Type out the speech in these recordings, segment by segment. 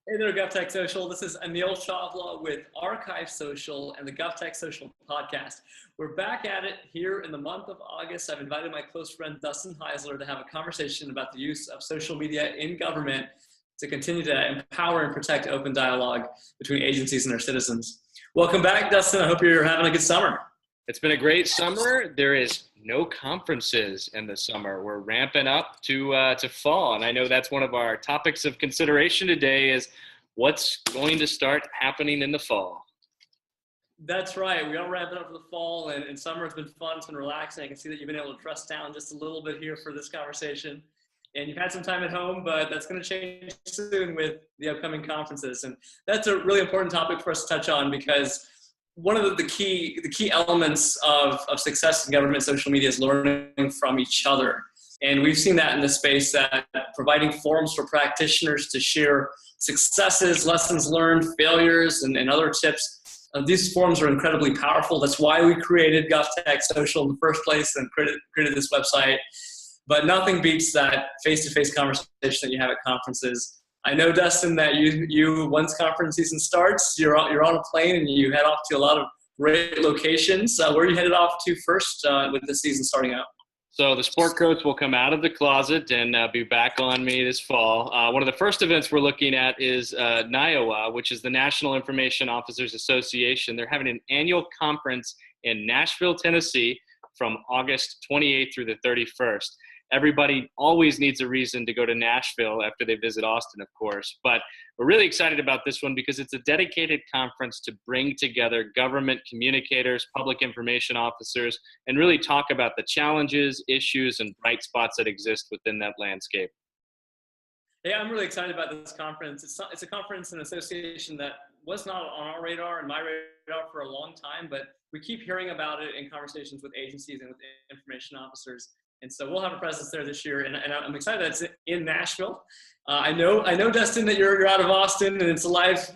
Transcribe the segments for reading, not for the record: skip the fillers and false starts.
Hey there, GovTech Social. This is Anil Chawla with Archive Social and the GovTech Social podcast. We're back at it here in the month of August. I've invited my close friend Dustin Heisler to have a conversation about the use of social media in government to continue to empower and protect open dialogue between agencies and their citizens. Welcome back, Dustin. I hope you're having a good summer. It's been a great summer. There is no conferences in the summer. We're ramping up to fall, and I know that's one of our topics of consideration today is what's going to start happening in the fall. That's right. We are ramping up for the fall, and summer has been fun. It's been relaxing. I can see that you've been able to dress down just a little bit here for this conversation. And you've had some time at home, but that's going to change soon with the upcoming conferences. And that's a really important topic for us to touch on because one of the key elements of success in government social media is learning from each other. And we've seen that in this space, that providing forums for practitioners to share successes, lessons learned, failures, and other tips. These forums are incredibly powerful. That's why we created GovTech Social in the first place and created this website. But nothing beats that face-to-face conversation that you have at conferences. I know, Dustin, that you once conference season starts, you're on a plane and you head off to a lot of great locations. Where are you headed off to first with the season starting out? So the sport coats will come out of the closet and be back on me this fall. One of the first events we're looking at is NIALA, which is the National Information Officers Association. They're having an annual conference in Nashville, Tennessee from August 28th through the 31st. Everybody always needs a reason to go to Nashville after they visit Austin, of course. But we're really excited about this one because it's a dedicated conference to bring together government communicators, public information officers, and really talk about the challenges, issues, and bright spots that exist within that landscape. Yeah, I'm really excited about this conference. It's a conference and association that was not on our radar and my radar for a long time, but we keep hearing about it in conversations with agencies and with information officers. And so we'll have a presence there this year, and I'm excited that it's in Nashville. I know, Dustin, that you're out of Austin, and it's a live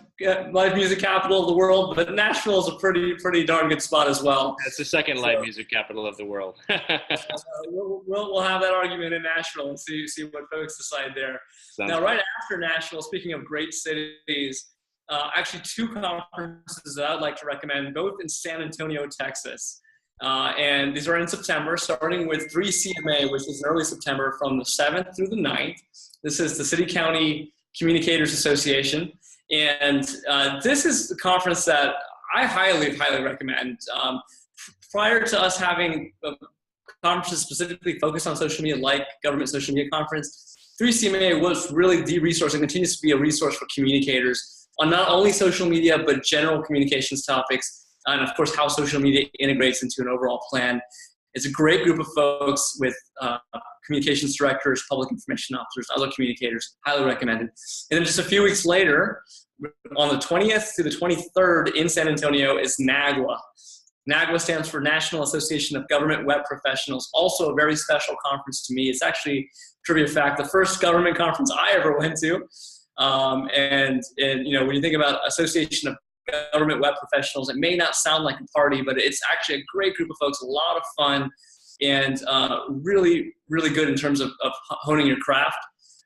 music capital of the world. But Nashville is a pretty darn good spot as well. It's the second live music capital of the world. We'll have that argument in Nashville and see what folks decide there. Now, right after Nashville, speaking of great cities, actually two conferences that I'd like to recommend, both in San Antonio, Texas. And these are in September, starting with 3CMA, which is in early September from the 7th through the 9th. This is the City County Communicators Association. And this is the conference that I highly recommend. Prior to us having conferences specifically focused on social media, like Government Social Media Conference, 3CMA was really the resource and continues to be a resource for communicators on not only social media, but general communications topics. And of course, how social media integrates into an overall plan. It's a great group of folks with communications directors, public information officers, other communicators, highly recommended. And then just a few weeks later, on the 20th to the 23rd in San Antonio is NAGWA. NAGWA stands for National Association of Government Web Professionals, also a very special conference to me. It's actually, trivia fact, the first government conference I ever went to. And you know, when you think about Association of Government Web Professionals, it may not sound like a party, but it's actually a great group of folks, a lot of fun, and really good in terms of honing your craft.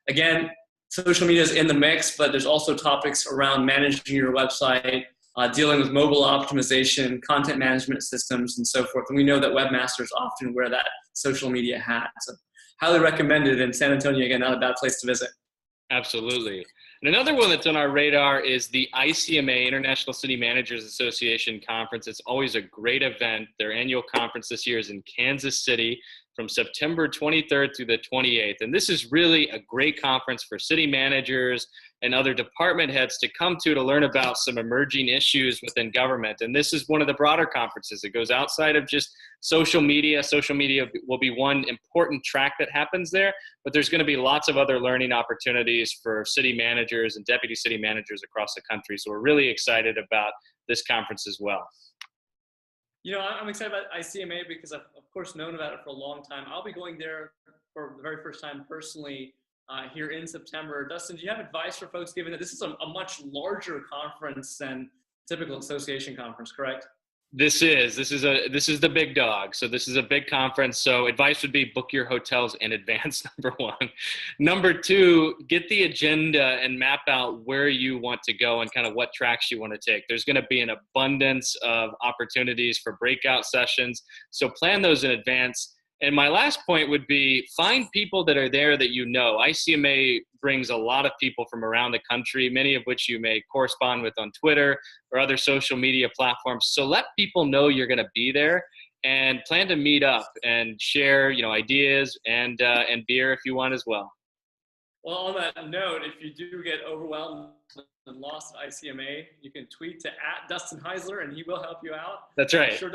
Again, social media is in the mix, but there's also topics around managing your website, dealing with mobile optimization, content management systems, and so forth. And we know that webmasters often wear that social media hat. So highly recommended in San Antonio. Again, not a bad place to visit. Absolutely. And another one that's on our radar is the ICMA, International City Managers Association Conference. It's always a great event. Their annual conference this year is in Kansas City from September 23rd through the 28th. And this is really a great conference for city managers and other department heads to come to learn about some emerging issues within government. And this is one of the broader conferences. It goes outside of just social media. Social media will be one important track that happens there, but there's going to be lots of other learning opportunities for city managers and deputy city managers across the country. So we're really excited about this conference as well. You know, I'm excited about ICMA because I've, of course, known about it for a long time. I'll be going there for the very first time personally here in September. Dustin, do you have advice for folks, given that this is a much larger conference than typical association conference, correct? This is the big dog. So this is a big conference. So advice would be book your hotels in advance, number one. Number two, get the agenda and map out where you want to go and kind of what tracks you want to take. There's going to be an abundance of opportunities for breakout sessions. So plan those in advance. And my last point would be find people that are there that you know. ICMA brings a lot of people from around the country, many of which you may correspond with on Twitter or other social media platforms. So let people know you're going to be there and plan to meet up and share, ideas and beer if you want as well. Well, on that note, if you do get overwhelmed and lost at ICMA, you can tweet to @Dustin Heisler and he will help you out. That's right. I'm sure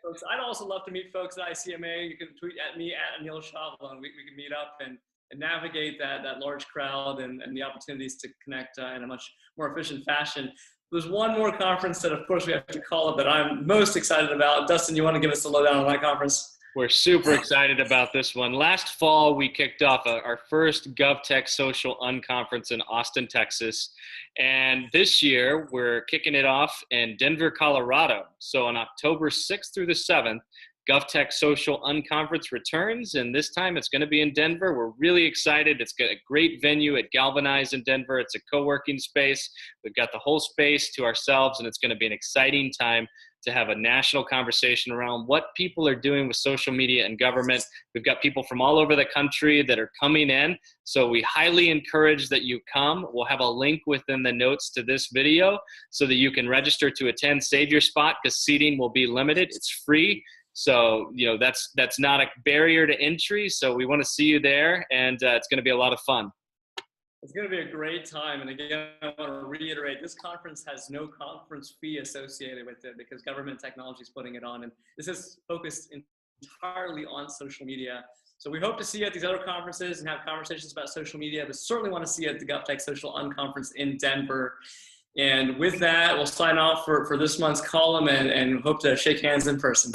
folks. I'd also love to meet folks at ICMA. You can tweet at me @Anil Shavla, and we can meet up and navigate that large crowd and the opportunities to connect in a much more efficient fashion. There's one more conference that, of course, we have to call it that I'm most excited about. Dustin, you want to give us a lowdown on that conference? We're super excited about this one. Last fall, we kicked off our first GovTech Social Unconference in Austin, Texas. And this year, we're kicking it off in Denver, Colorado. So on October 6th through the 7th, GovTech Social Unconference returns, and this time it's going to be in Denver. We're really excited. It's got a great venue at Galvanize in Denver. It's a co-working space. We've got the whole space to ourselves, and it's going to be an exciting time to have a national conversation around what people are doing with social media and government. We've got people from all over the country that are coming in, so we highly encourage that you come. We'll have a link within the notes to this video so that you can register to attend. Save your spot because seating will be limited. It's free. So, that's not a barrier to entry. So we want to see you there, and it's going to be a lot of fun. It's going to be a great time. And again, I want to reiterate, this conference has no conference fee associated with it because Government Technology is putting it on. And this is focused entirely on social media. So we hope to see you at these other conferences and have conversations about social media, but certainly want to see you at the GovTech Social Unconference in Denver. And with that, we'll sign off for this month's column and hope to shake hands in person.